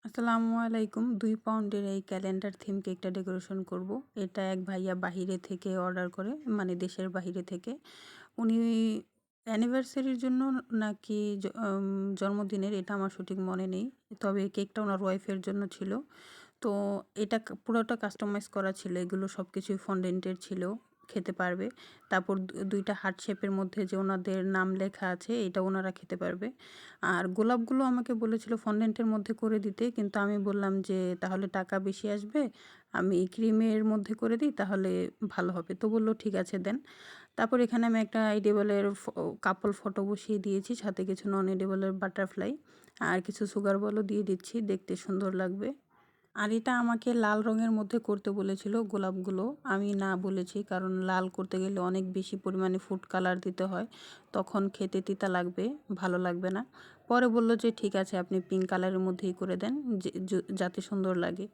আসসালামু আলাইকুম। ২ পাউন্ডের এই ক্যালেন্ডার থিম কেকটা ডেকোরেশন করব। এটা এক ভাইয়া বাহিরে থেকে অর্ডার করে, মানে দেশের বাহিরে থেকে। উনি অ্যানিভার্সারির জন্য নাকি জন্মদিনের, এটা আমার সঠিক মনে নেই। তবে কেকটা ওনার ওয়াইফের জন্য ছিল। তো এটা পুরোটা কাস্টমাইজ করা ছিল। এগুলো সবকিছুই ফন্ডেন্টের ছিল, খেতে পারবে। তারপর ২টা হার্ট শেপের মধ্যে যে ওনাদের নাম লেখা আছে, এটা ওনারা খেতে পারবে। আর গোলাপগুলো আমাকে বলেছিল ফন্ডেন্টের মধ্যে করে দিতে, কিন্তু আমি বললাম যে তাহলে টাকা বেশি আসবে, আমি ক্রিমের মধ্যে করে দিই তাহলে ভালো হবে। তো বলল ঠিক আছে দেন। তারপর এখানে আমি একটা এডিবলের কাপল ফটো বসিয়ে দিয়েছি, সাথে কিছু নন এডিবলের বাটারফ্লাই আর কিছু সুগার বলও দিয়ে দিচ্ছি, দেখতে সুন্দর লাগবে। আর এটা আমাকে লাল রঙের মধ্যে করতে বলেছিল গোলাপগুলো, আমি না বলেছি, কারণ লাল করতে গেলে অনেক বেশি পরিমাণে ফুড কালার দিতে হয়, তখন খেতে তিতা লাগবে, ভালো লাগবে না। পরে বলল যে ঠিক আছে আপনি পিঙ্ক কালারের মধ্যেই করে দেন, যাতে সুন্দর লাগে।